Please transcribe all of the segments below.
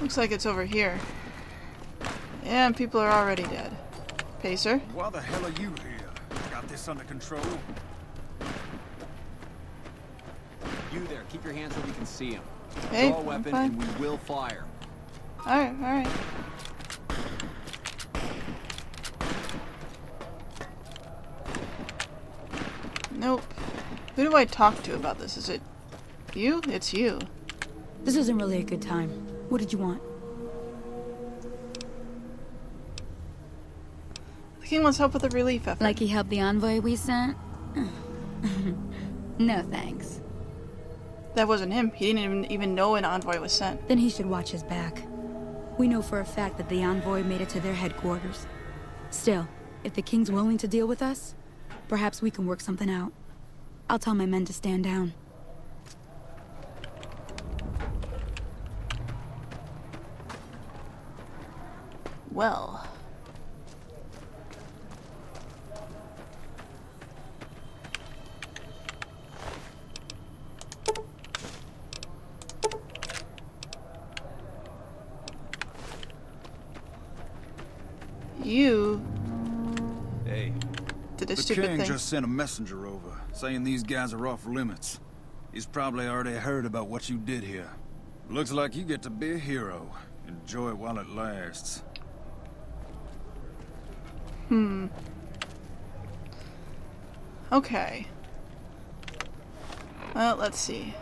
Looks like it's over here. And people are already dead. Pacer? Why the hell are you here? Got this under control? You there, keep your hands where we can see him. Hey, Draw a weapon and we will fire. Alright, alright. Nope. Who do I talk to about this? Is it you? It's you. This isn't really a good time. What did you want? The king wants help with the relief effort. Like he helped the envoy we sent? No thanks. That wasn't him. He didn't even know an envoy was sent. Then he should watch his back. We know for a fact that the envoy made it to their headquarters. Still, if the king's willing to deal with us, perhaps we can work something out. I'll tell my men to stand down. Well. You Hey, did a the stupid king thing. just sent a messenger over, saying these guys are off limits. He's probably already heard about what you did here. Looks like you get to be a hero. Enjoy it while it lasts. Okay. Well, let's see.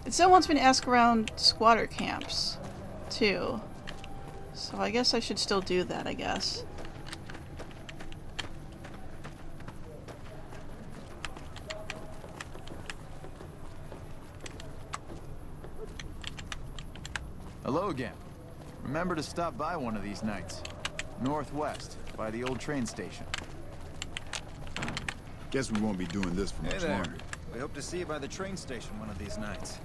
It still wants me to ask around squatter camps, too. So I guess I should still do that, I guess. Hello again. Remember to stop by one of these nights. Northwest, by the old train station. Guess we won't be doing this for Hey much there. longer. We hope to see you by the train station one of these nights.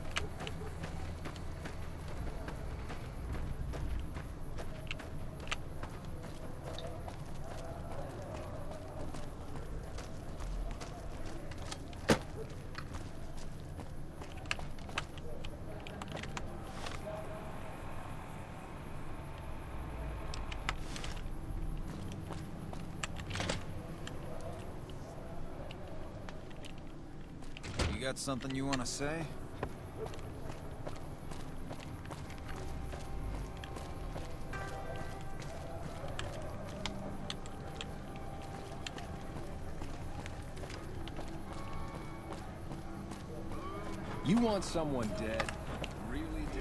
You got something you want to say? You want someone dead? Really do?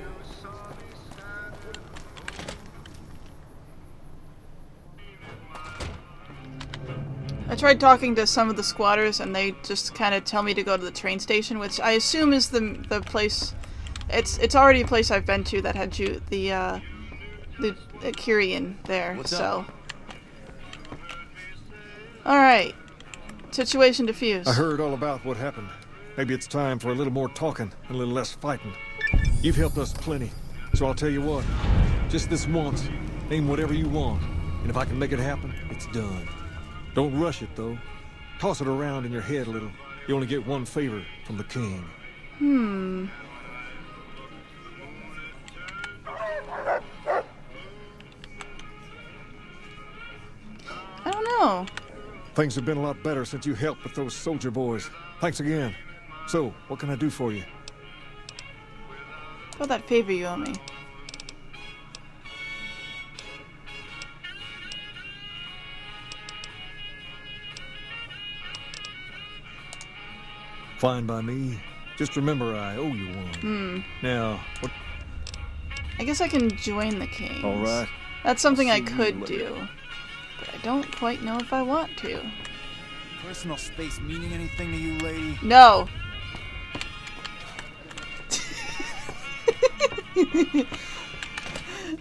I tried talking to some of the squatters, and they just kind of tell me to go to the train station, which I assume is the place. It's already a place I've been to that had the Kyrian there. What's so, all right, situation diffused. I heard all about what happened. Maybe it's time for a little more talking and a little less fighting. You've helped us plenty, so I'll tell you what. Just this once, name whatever you want, and if I can make it happen, it's done. Don't rush it, though. Toss it around in your head a little. You only get one favor from the king. I don't know. Things have been a lot better since you helped with those soldier boys. Thanks again. So, what can I do for you? About that favor you owe me. Fine by me. Just remember I owe you one. Now, what? I guess I can join the kings. All right. That's something I See you could later. do, but I don't quite know if I want to. Personal space meaning anything to you, lady? No.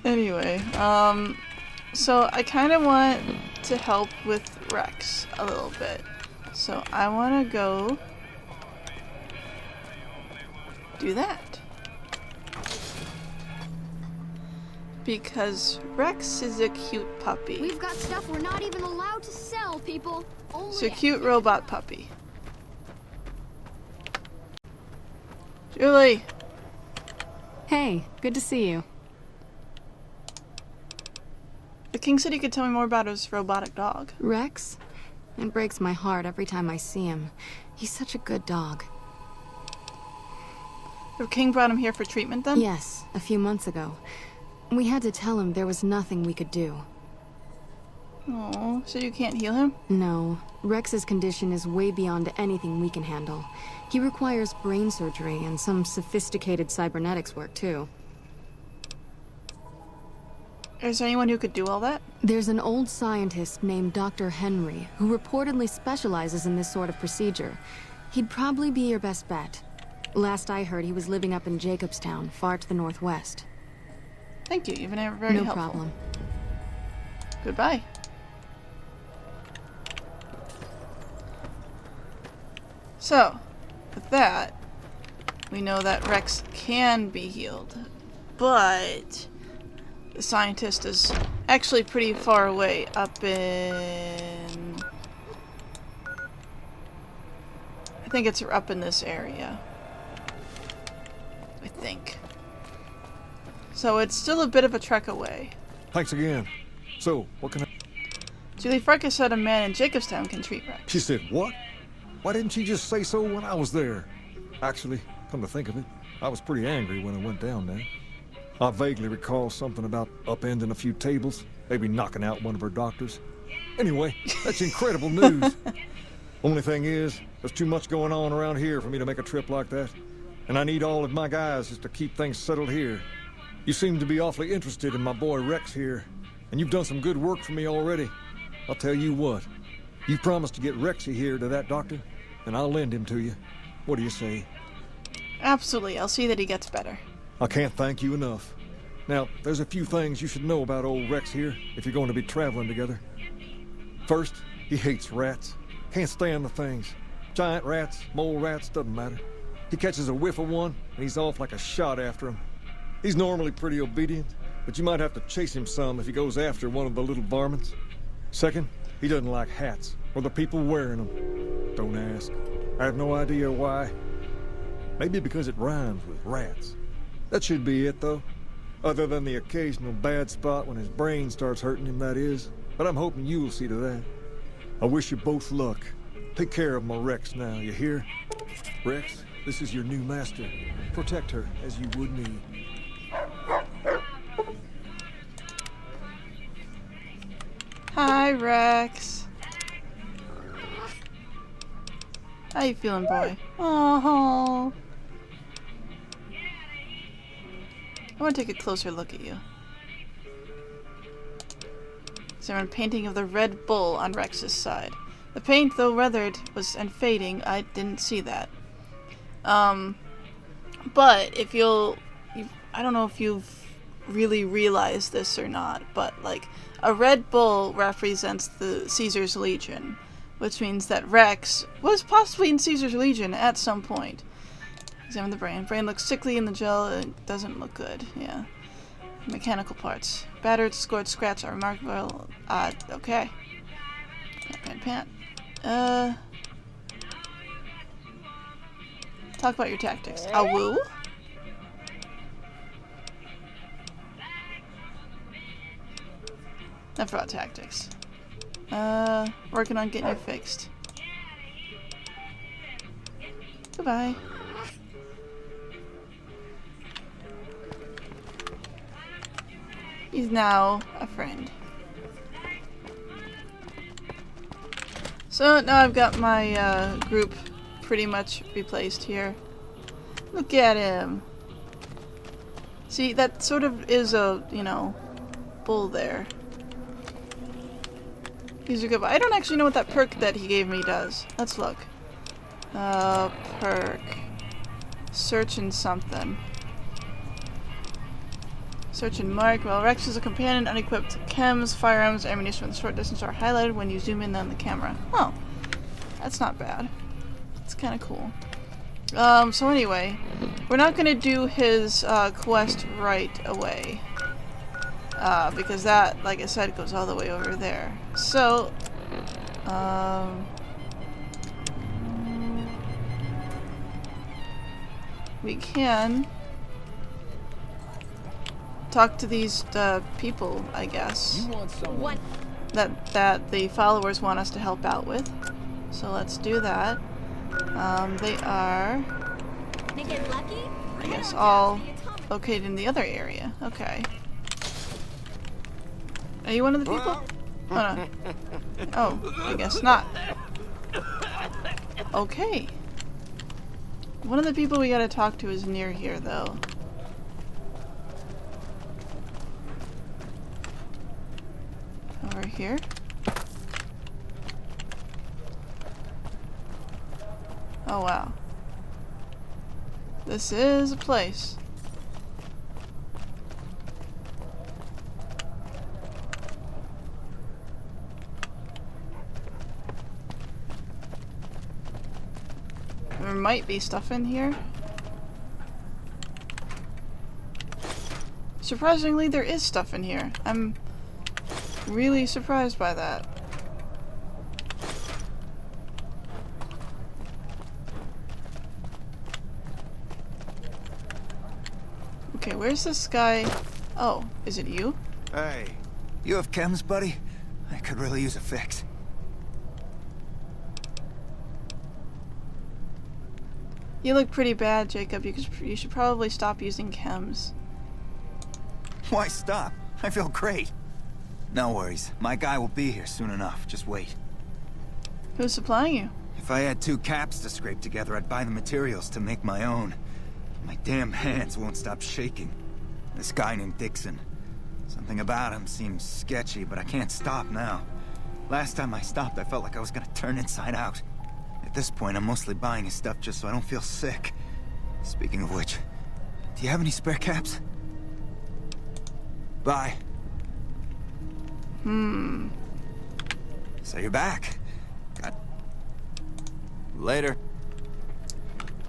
Anyway, so I kind of want to help with Rex a little bit. So I want to go do that. Because Rex is a cute puppy. We've got stuff we're not even allowed to sell, people. Only It's a cute robot puppy. Julie! Hey, good to see you. The king said he could tell me more about his robotic dog. Rex? It breaks my heart every time I see him. He's such a good dog. The king brought him here for treatment then? Yes, a few months ago. We had to tell him there was nothing we could do. Oh, so you can't heal him? No. Rex's condition is way beyond anything we can handle. He requires brain surgery and some sophisticated cybernetics work, too. Is there anyone who could do all that? There's an old scientist named Dr. Henry who reportedly specializes in this sort of procedure. He'd probably be your best bet. Last I heard, he was living up in Jacobstown, far to the northwest. Thank you, you've been very No helpful. problem. Goodbye. So, with that, we know that Rex can be healed, but the scientist is actually pretty far away, up in... I think it's up in this area. I think. So it's still a bit of a trek away. Thanks again. So, what can I... Julie Farkas said a man in Jacobstown can treat Rex. She said, what? Why didn't she just say so when I was there? Actually, come to think of it, I was pretty angry when I went down there. I vaguely recall something about upending a few tables, maybe knocking out one of her doctors. Anyway, that's incredible news. Only thing is, there's too much going on around here for me to make a trip like that. And I need all of my guys just to keep things settled here. You seem to be awfully interested in my boy Rex here, and you've done some good work for me already. I'll tell you what, you promised to get Rexy here to that doctor, and I'll lend him to you. What do you say? Absolutely, I'll see that he gets better. I can't thank you enough. Now, there's a few things you should know about old Rex here if you're going to be traveling together. First, he hates rats. Can't stand the things. Giant rats, mole rats, doesn't matter. He catches a whiff of one, and he's off like a shot after him. He's normally pretty obedient, but you might have to chase him some if he goes after one of the little varmints. Second, he doesn't like hats, or the people wearing them. Don't ask. I have no idea why. Maybe because it rhymes with rats. That should be it, though. Other than the occasional bad spot when his brain starts hurting him, that is. But I'm hoping you'll see to that. I wish you both luck. Take care of my Rex now, you hear? Rex, this is your new master. Protect her as you would me. Hi, Rex. How you feeling, boy? Oh. I want to take a closer look at you. Someone painting of the Red Bull on Rex's side. The paint, though weathered and fading, I didn't see that. But if I don't know if you've really realized this or not, but like a Red Bull represents the Caesar's Legion, which means that Rex was possibly in Caesar's Legion at some point. Examine the brain. Brain looks sickly in the gel. It doesn't look good. Yeah. Mechanical parts. Battered, scored, scratch are remarkable. Okay. Pant. Talk about your tactics. Woo? Enough about tactics. Working on getting you fixed. Goodbye. He's now a friend. So now I've got my group pretty much replaced here. Look at him. See, that sort of is a, bull there. These are good, but I don't actually know what that perk that he gave me does. Let's look. Perk. Search and something. Search and mark. Well, Rex is a companion, unequipped chems, firearms, ammunition from the short distance are highlighted when you zoom in on the camera. Oh. That's not bad. It's kind of cool. So anyway, we're not going to do his quest right away. Because that, like I said, goes all the way over there. So, we can talk to these people, I guess. You want someone? That the followers want us to help out with. So let's do that. They are, I guess, all located in the other area. Okay. Are you one of the people? Oh, no. Oh, I guess not. Okay. One of the people we gotta talk to is near here, though. Over here. Oh, wow. This is a place. There might be stuff in here. Surprisingly, there is stuff in here. I'm really surprised by that. Okay, where's this guy? Oh, is it you? Hey, you have chems, buddy? I could really use a fix. You look pretty bad, Jacob. You should probably stop using chems. Why stop? I feel great. No worries. My guy will be here soon enough. Just wait. Who's supplying you? If I had 2 caps to scrape together, I'd buy the materials to make my own. My damn hands won't stop shaking. This guy named Dixon. Something about him seems sketchy, but I can't stop now. Last time I stopped, I felt like I was gonna turn inside out. At this point, I'm mostly buying his stuff just so I don't feel sick. Speaking of which, do you have any spare caps? Bye. So you're back. Later.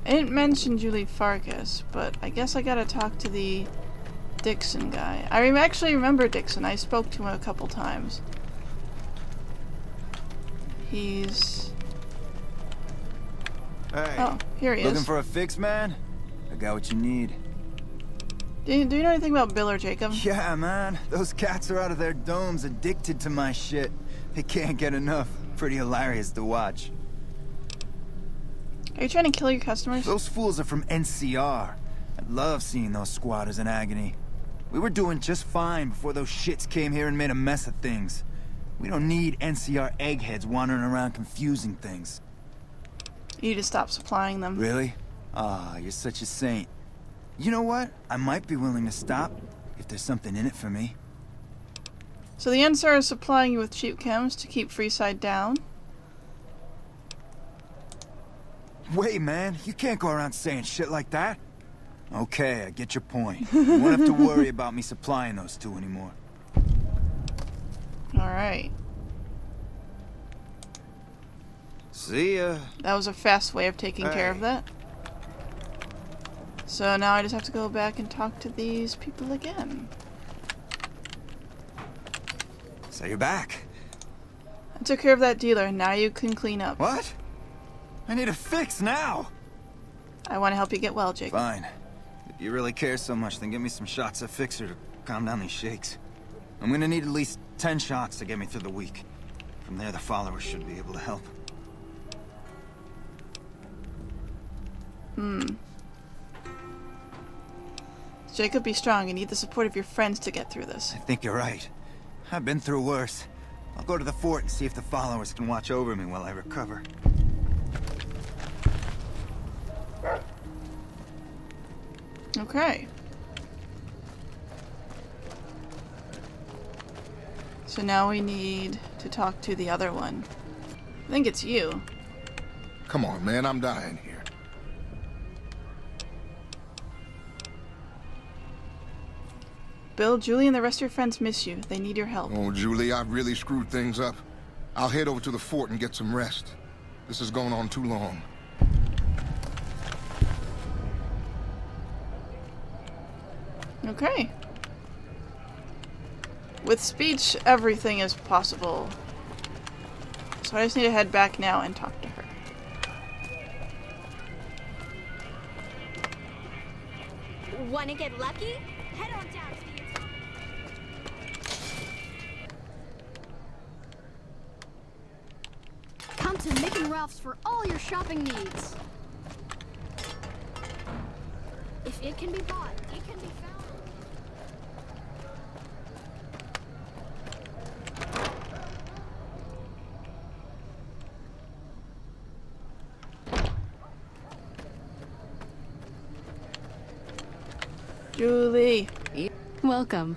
I didn't mention Julie Farkas, but I guess I gotta talk to the Dixon guy. I actually remember Dixon. I spoke to him a couple times. He's... Hey. Oh, here he is. Looking for a fix, man? I got what you need. Do you know anything about Bill or Jacob? Yeah, man. Those cats are out of their domes, addicted to my shit. They can't get enough. Pretty hilarious to watch. Are you trying to kill your customers? Those fools are from NCR. I love seeing those squatters in agony. We were doing just fine before those shits came here and made a mess of things. We don't need NCR eggheads wandering around confusing things. You need to stop supplying them. Really? Ah, you're such a saint. You know what? I might be willing to stop if there's something in it for me. So the NSR is supplying you with cheap chems to keep Freeside down? Wait, man, you can't go around saying shit like that. Okay, I get your point. You won't have to worry about me supplying those 2 anymore. Alright. See ya. That was a fast way of taking care of that. So now I just have to go back and talk to these people again. So you're back. I took care of that dealer. Now you can clean up. What? I need a fix now. I want to help you get well, Jake. Fine. If you really care so much, then give me some shots of Fixer to calm down these shakes. I'm gonna need at least 10 shots to get me through the week. From there, the followers should be able to help. Jacob, be strong. You need the support of your friends to get through this. I think you're right. I've been through worse. I'll go to the fort and see if the followers can watch over me while I recover. Okay. So now we need to talk to the other one. I think it's you. Come on, man, I'm dying here. Bill, Julie, and the rest of your friends miss you. They need your help. Oh, Julie, I've really screwed things up. I'll head over to the fort and get some rest. This is going on too long. Okay. With speech, everything is possible. So I just need to head back now and talk to her. Wanna get lucky? Head on down to the Come to Mick and Ralph's for all your shopping needs. If it can be bought, it can be found. Julie. Welcome.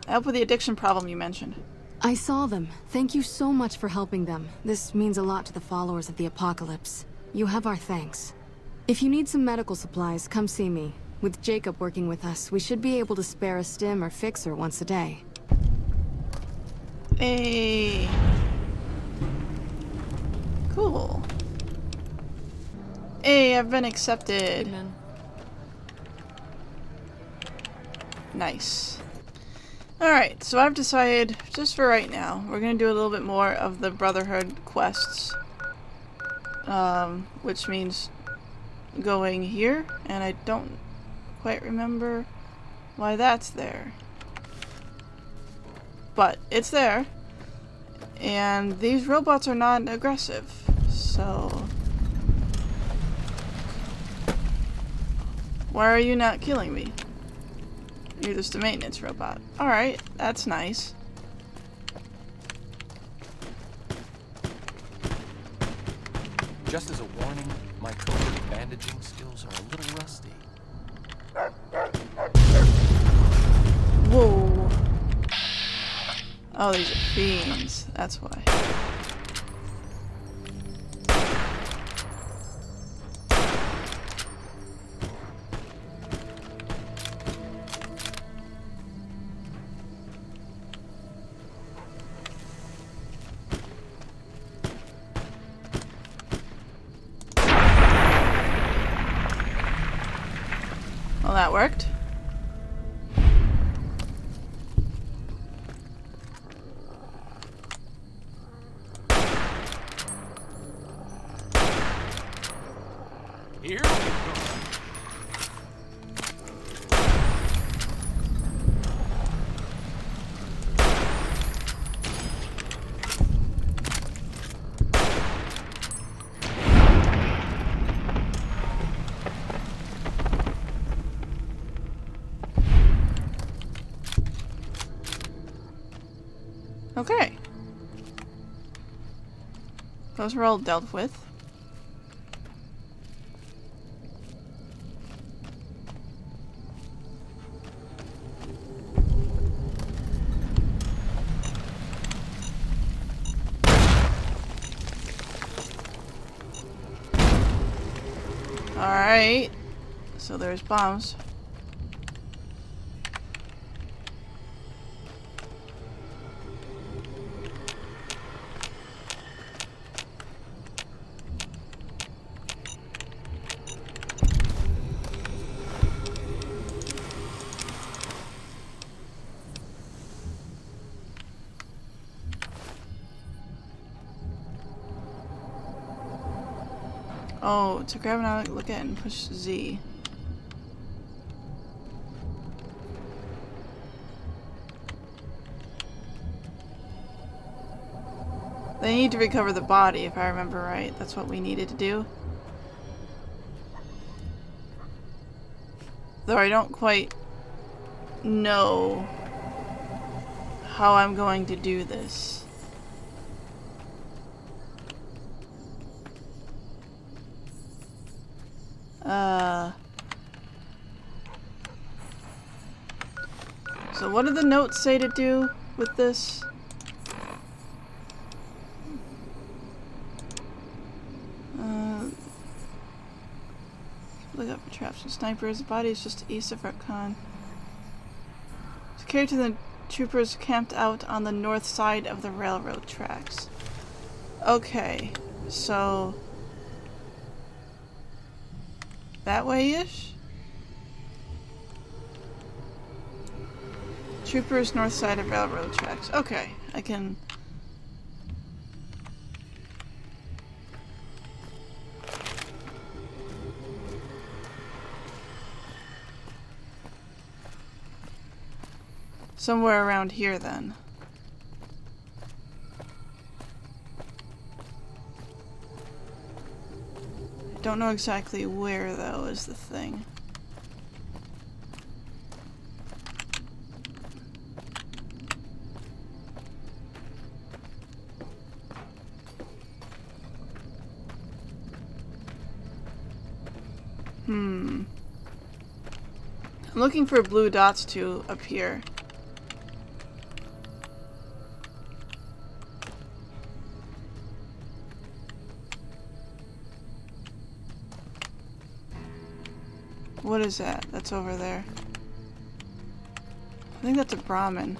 Help with the addiction problem you mentioned. I saw them. Thank you so much for helping them. This means a lot to the followers of the Apocalypse. You have our thanks. If you need some medical supplies, come see me. With Jacob working with us, we should be able to spare a stim or fixer once a day. Hey. Cool. Hey, I've been accepted. Amen. Nice. Alright, so I've decided, just for right now, we're gonna do a little bit more of the Brotherhood quests. Which means going here, and I don't quite remember why that's there. But it's there, and these robots are not aggressive, so... Why are you not killing me? You're just a maintenance robot. Alright, that's nice. Just as a warning, my COVID bandaging skills are a little rusty. Whoa. Oh, these are fiends. That's why. Well, that worked. Here we go. Okay. Those were all dealt with. Alright. So there's bombs. Oh, to grab an look at and push Z. They need to recover the body, if I remember right. That's what we needed to do. Though I don't quite know how I'm going to do this. So what do the notes say to do with this? Look up for traps and snipers. The body is just east of Retcon. Secure to the troopers camped out on the north side of the railroad tracks. Okay, so that way-ish? Troopers north side of railroad tracks. Okay, I can... somewhere around here then. I don't know exactly where though is the thing. I'm looking for blue dots to appear. What is that? That's over there. I think that's a Brahmin.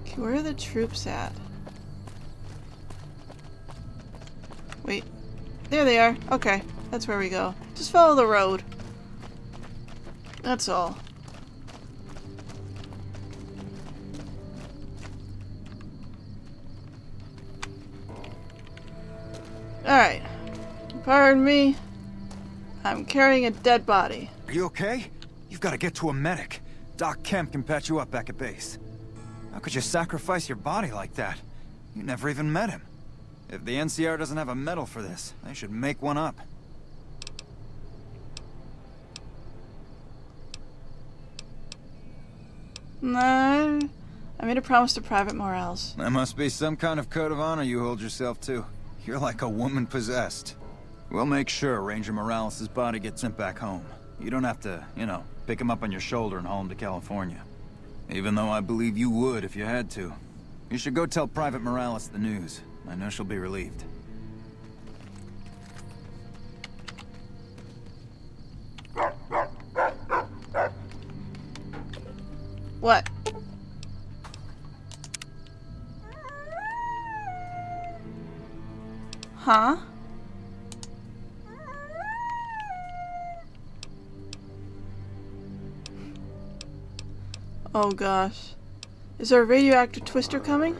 Okay, where are the troops at? Wait. There they are. Okay. That's where we go. Just follow the road. That's all. Alright. Pardon me. I'm carrying a dead body. Are you okay? You've got to get to a medic. Doc Kemp can patch you up back at base. How could you sacrifice your body like that? You never even met him. If the NCR doesn't have a medal for this, they should make one up. No. I made a promise to Private Morales. That must be some kind of code of honor you hold yourself to. You're like a woman possessed. We'll make sure Ranger Morales' body gets sent back home. You don't have to, you know, pick him up on your shoulder and haul him to California. Even though I believe you would if you had to. You should go tell Private Morales the news. I know she'll be relieved. What? Huh? Oh gosh. Is there a radioactive twister coming?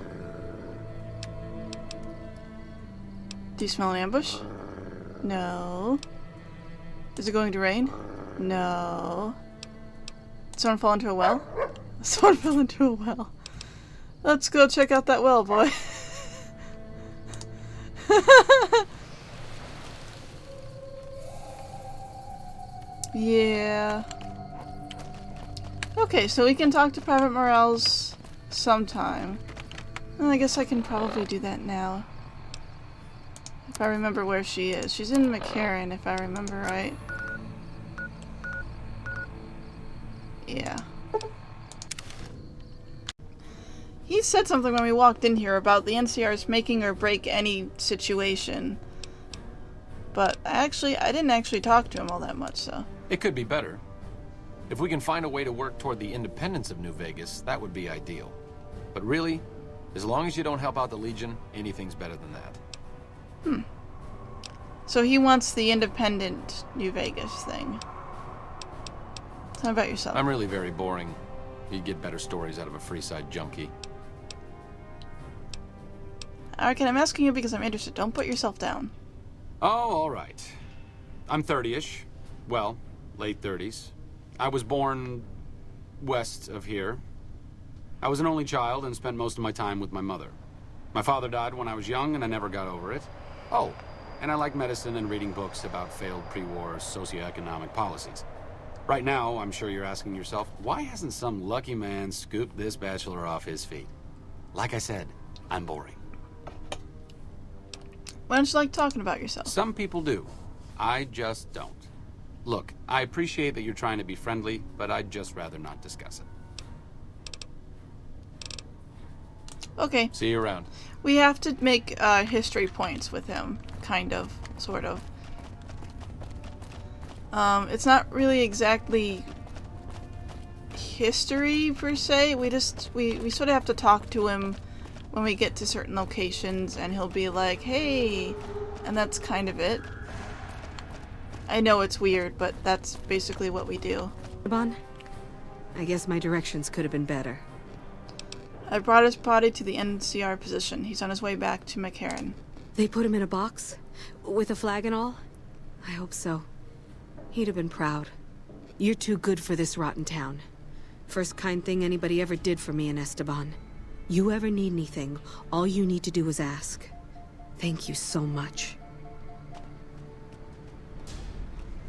Do you smell an ambush? No. Is it going to rain? No. Did someone fall into a well? Someone fell into a well. Let's go check out that well, boy. Yeah. Okay, so we can talk to Private Morales sometime. And I guess I can probably do that now. If I remember where she is. She's in McCarran, if I remember right. Yeah. He said something when we walked in here about the NCR's making or break any situation. But I didn't actually talk to him all that much, so. It could be better. If we can find a way to work toward the independence of New Vegas, that would be ideal. But really, as long as you don't help out the Legion, anything's better than that. So he wants the independent New Vegas thing. Tell me about yourself. I'm really very boring. You'd get better stories out of a Freeside junkie. Alright, I'm asking you because I'm interested. Don't put yourself down. Oh, all right. I'm 30-ish. Well, late 30s. I was born west of here. I was an only child and spent most of my time with my mother. My father died when I was young and I never got over it. Oh, and I like medicine and reading books about failed pre-war socioeconomic policies. Right now, I'm sure you're asking yourself, why hasn't some lucky man scooped this bachelor off his feet? Like I said, I'm boring. Why don't you like talking about yourself? Some people do. I just don't. Look, I appreciate that you're trying to be friendly, but I'd just rather not discuss it. Okay. See you around. We have to make history points with him. Kind of. Sort of. It's not really exactly history, per se. We sort of have to talk to him when we get to certain locations, and he'll be like, hey, and that's kind of it. I know it's weird, but that's basically what we do. Bon, I guess my directions could have been better. I brought his body to the NCR position. He's on his way back to McCarran. They put him in a box? With a flag and all? I hope so. He'd have been proud. You're too good for this rotten town. First kind thing anybody ever did for me in Esteban. You ever need anything, all you need to do is ask. Thank you so much.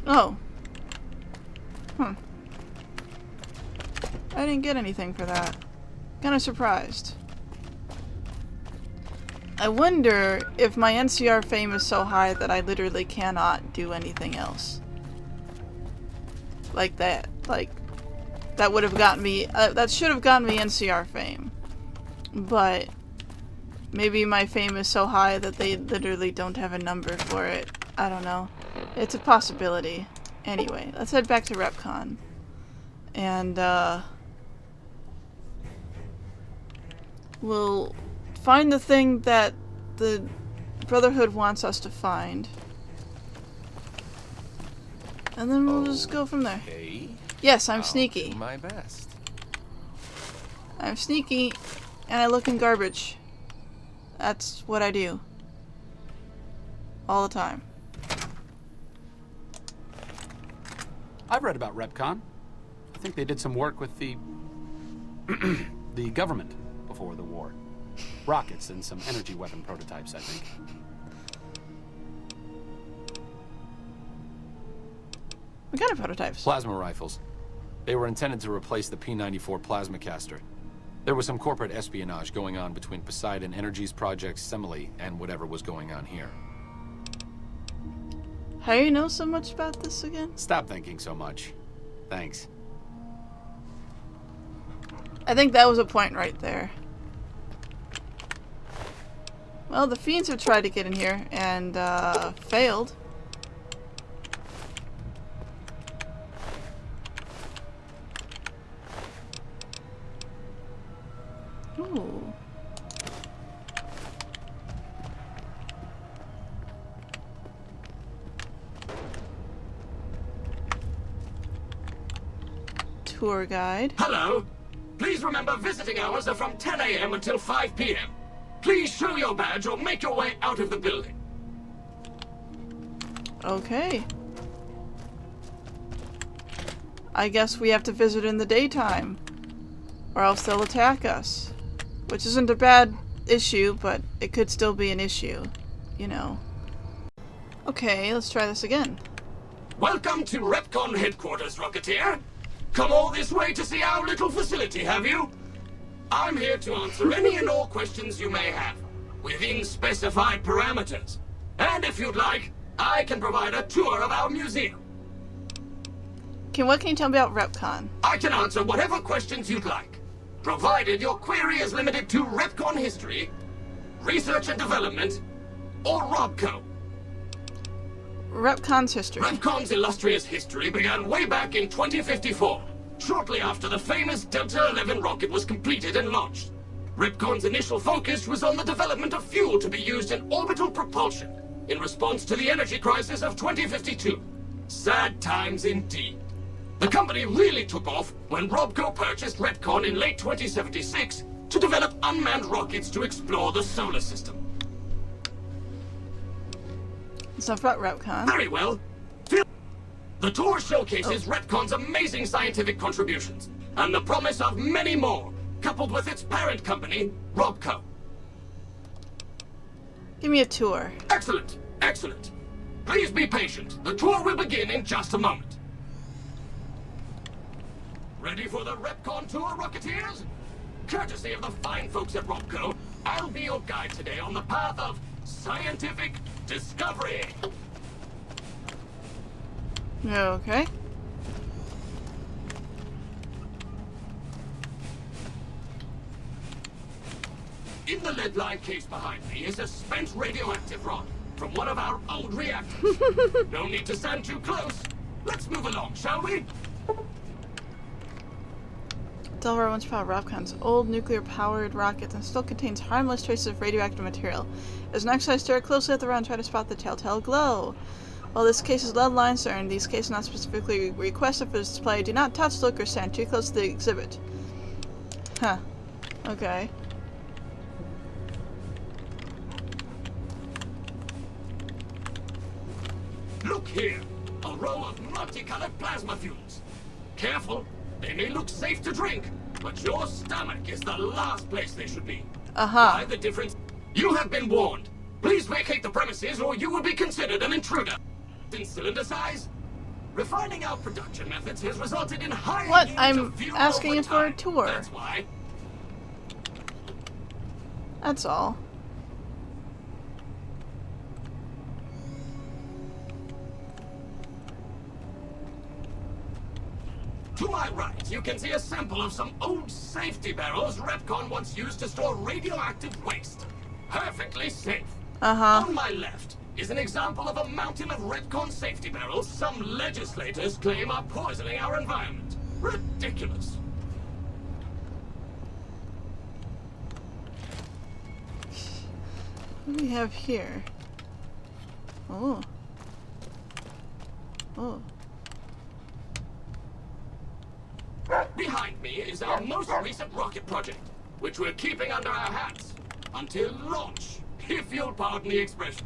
Oh. I didn't get anything for that. Kinda surprised. I wonder if my NCR fame is so high that I literally cannot do anything else. Like that. Like, that would have gotten me, that should have gotten me NCR fame. But maybe my fame is so high that they literally don't have a number for it. I don't know. It's a possibility. Anyway, let's head back to RepCon. And, we'll find the thing that the Brotherhood wants us to find. And then we'll just go from there. Yes, I'm sneaky. I'll do my best. I'm sneaky, and I look in garbage. That's what I do. All the time. I've read about RepCon. I think they did some work with the the government before the war. Rockets and some energy weapon prototypes, I think. What kind of prototypes? Plasma rifles. They were intended to replace the P-94 plasma caster. There was some corporate espionage going on between Poseidon Energy's project Semele and whatever was going on here. How do you know so much about this again? Stop thinking so much. Thanks. I think that was a point right there. Well, the fiends have tried to get in here and failed. Ooh. Tour guide. Hello. Please remember visiting hours are from 10 a.m. until 5 p.m. Please show your badge or make your way out of the building. Okay. I guess we have to visit in the daytime, or else they'll attack us. Which isn't a bad issue, but it could still be an issue, you know. Okay, let's try this again. Welcome to RepCon headquarters, Rocketeer. Come all this way to see our little facility, have you? I'm here to answer any and all questions you may have, within specified parameters. And if you'd like, I can provide a tour of our museum. What can you tell me about RepCon? I can answer whatever questions you'd like, provided your query is limited to RepCon history, research and development, or RobCo. RepCon's history. RepCon's illustrious history began way back in 2054, shortly after the famous Delta 11 rocket was completed and launched. RepCon's initial focus was on the development of fuel to be used in orbital propulsion, in response to the energy crisis of 2052. Sad times indeed. The company really took off when RobCo purchased RepCon in late 2076 to develop unmanned rockets to explore the solar system. Stuff about RepCon. Very well. The tour showcases RepCon's amazing scientific contributions, and the promise of many more, coupled with its parent company, RobCo. Give me a tour. Excellent, excellent. Please be patient. The tour will begin in just a moment. Ready for the RepCon tour, Rocketeers? Courtesy of the fine folks at RobCo, I'll be your guide today on the path of scientific discovery. Okay. In the lead-lined case behind me is a spent radioactive rod from one of our old reactors. No need to stand too close. Let's move along, shall we? Delver once powered RobCon's old nuclear-powered rocket and still contains harmless traces of radioactive material. As an exercise, stare closely at the rod and try to spot the telltale glow. While this case is lead lines are in these cases not specifically requested for display, do not touch, look, or stand too close to the exhibit. Huh. Okay. Look here, a row of multicolored plasma fuels. Careful, they may look safe to drink, but your stomach is the last place they should be. Uh-huh. Why the difference? You have been warned. Please vacate the premises or you will be considered an intruder. In cylinder size? Refining our production methods has resulted in higher What? yields I'm of fuel asking over you for a time. tour. That's why. That's all. To my right, you can see a sample of some old safety barrels Repcon once used to store radioactive waste. Perfectly safe. Uh-huh. On my left is an example of a mountain of Repcon safety barrels some legislators claim are poisoning our environment. Ridiculous. What do we have here? Oh. Oh. Behind me is our most recent rocket project, which we're keeping under our hats until launch, if you'll pardon the expression.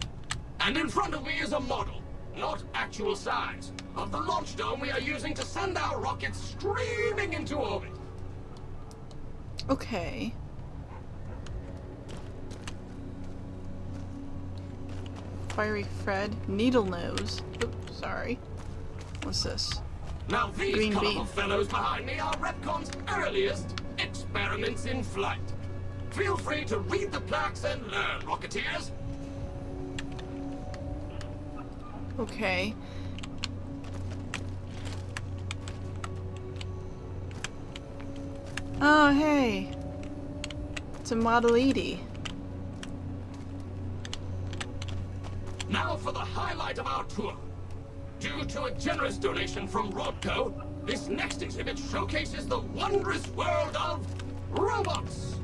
And in front of me is a model, not actual size, of the launch dome we are using to send our rockets streaming into orbit. Okay. Fiery Fred. Needle Nose. Oops, sorry. What's this? Now these Green colorful bean. fellows behind me are Repcon's earliest experiments in flight. Feel free to read the plaques and learn, Rocketeers. Okay. Oh, hey. It's a Model 80. Now for the highlight of our tour. Due to a generous donation from Rodco, this next exhibit showcases the wondrous world of robots.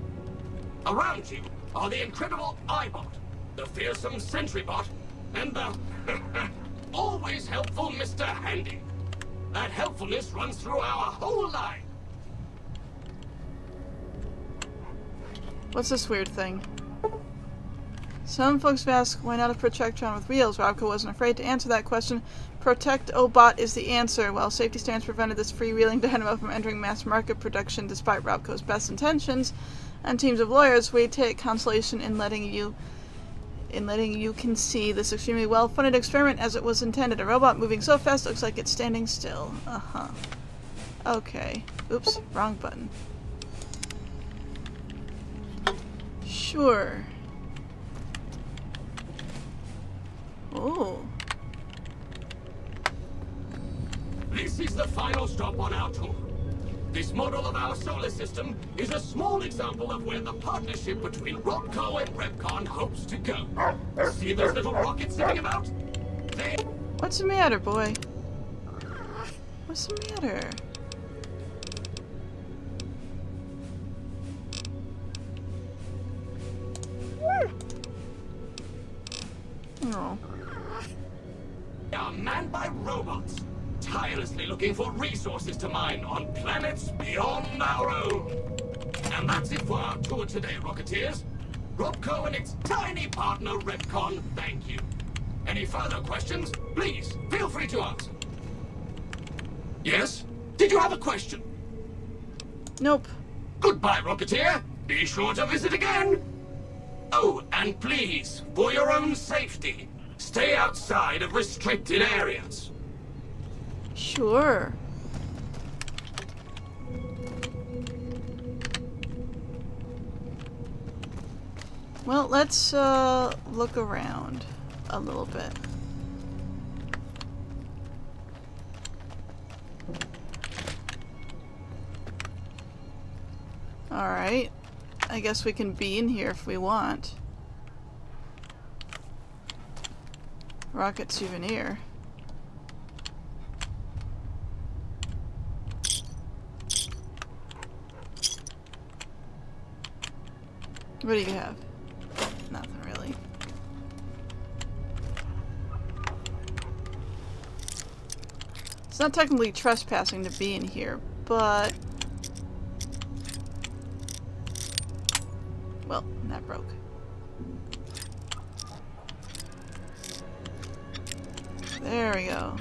Around you are the incredible iBot, the fearsome SentryBot, and the always helpful Mr. Handy. That helpfulness runs through our whole line. What's this weird thing? Some folks have asked why not a Protectron with wheels. Robco wasn't afraid to answer that question. Protect-O-Bot is the answer. While safety standards prevented this freewheeling dynamo from entering mass market production despite Robco's best intentions and teams of lawyers, we take consolation in letting you can see this extremely well-funded experiment as it was intended. A robot moving so fast looks like it's standing still. Uh-huh. Okay. Oops, wrong button. Sure. Oh. This is the final stop on our tour. This model of our solar system is a small example of where the partnership between Rodco and Repcon hopes to go. See those little rockets sitting about? What's the matter, boy? What's the matter? Oh. They are manned by robots, tirelessly looking for resources to mine on planets beyond our own. And that's it for our tour today, Rocketeers. Rodco and its tiny partner, Repcon, thank you. Any further questions, please feel free to ask. Yes? Did you have a question? Nope. Goodbye, Rocketeer. Be sure to visit again. Oh, and please, for your own safety, stay outside of restricted areas. Sure. Well, let's look around a little bit. Alright. I guess we can be in here if we want. Rocket souvenir. What do you have? Nothing really. It's not technically trespassing to be in here, but... well, that broke. There we go.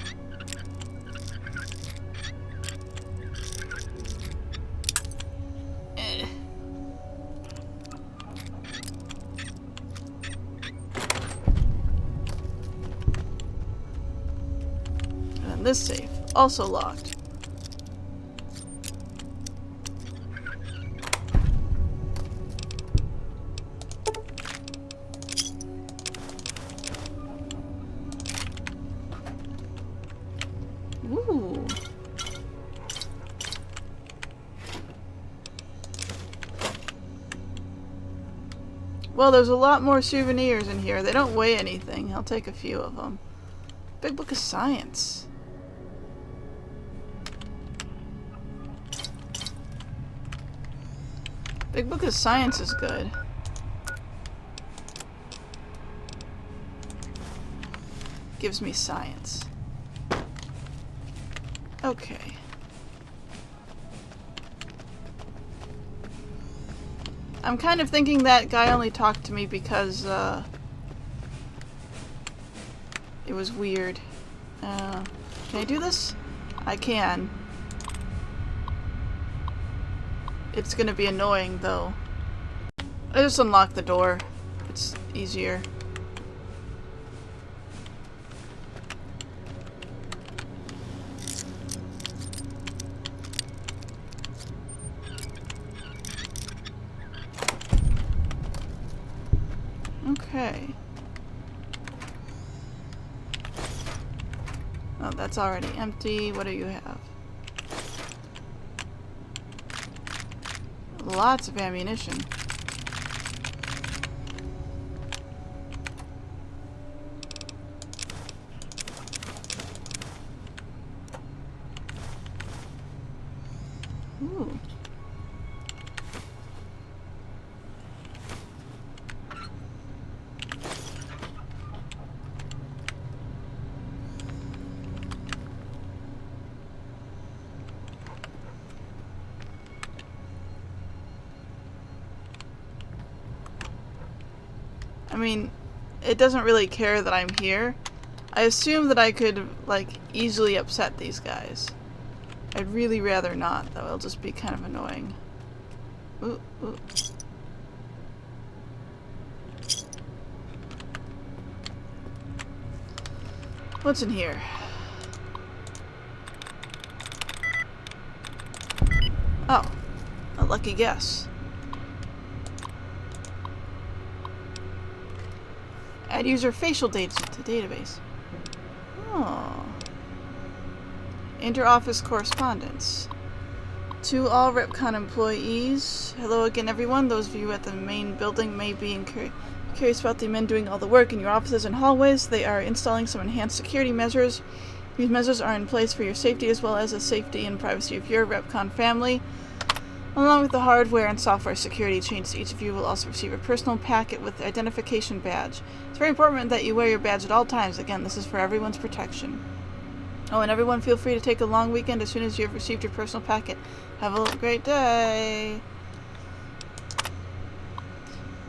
on this safe. Also locked. Ooh. Well, there's a lot more souvenirs in here. They don't weigh anything. I'll take a few of them. Big Book of Science. Big Book of Science is good. Gives me science. Okay. I'm kind of thinking that guy only talked to me because, it was weird. Can I do this? I can. It's gonna be annoying, though. I just unlocked the door. It's easier. Okay. Oh, that's already empty. What do you have? Lots of ammunition. Ooh. I mean, it doesn't really care that I'm here. I assume that I could, like, easily upset these guys. I'd really rather not, though. It'll just be kind of annoying. Ooh, ooh. What's in here? Oh, a lucky guess. Add user facial data to database. Oh. Inter-office correspondence. To all RepCon employees. Hello again, everyone. Those of you at the main building may be curious about the men doing all the work in your offices and hallways. They are installing some enhanced security measures. These measures are in place for your safety as well as the safety and privacy of your RepCon family. Along with the hardware and software security changes, each of you will also receive a personal packet with identification badge. It's very important that you wear your badge at all times. Again, this is for everyone's protection. Oh, and everyone feel free to take a long weekend as soon as you have received your personal packet. Have a great day!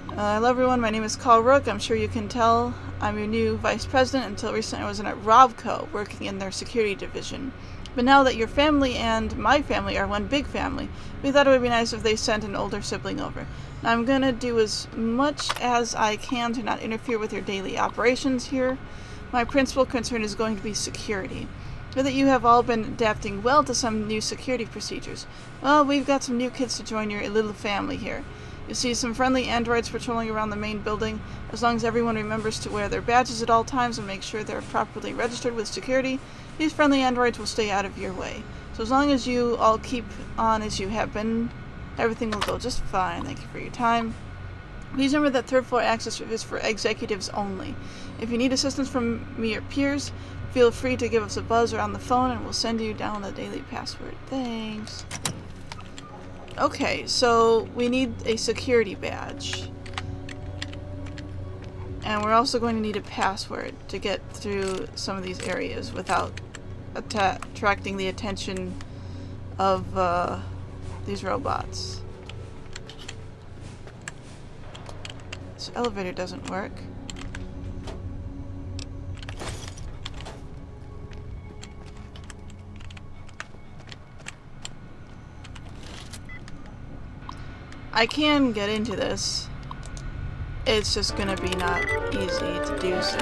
Hello everyone, my name is Carl Rook. I'm sure you can tell I'm your new vice president. Until recently I was in at Robco, working in their security division. But now that your family and my family are one big family, we thought it would be nice if they sent an older sibling over. Now I'm gonna do as much as I can to not interfere with your daily operations here. My principal concern is going to be security. Know that you have all been adapting well to some new security procedures. Well, we've got some new kids to join your little family here. You'll see some friendly androids patrolling around the main building. As long as everyone remembers to wear their badges at all times and make sure they're properly registered with security, these friendly androids will stay out of your way. So as long as you all keep on as you have been, everything will go just fine. Thank you for your time. Please remember that third floor access is for executives only. If you need assistance from me or peers, feel free to give us a buzz or on the phone and we'll send you down the daily password. Thanks. Okay, so we need a security badge. And we're also going to need a password to get through some of these areas without attracting the attention of these robots. This elevator doesn't work. I can get into this. It's just gonna be not easy to do so.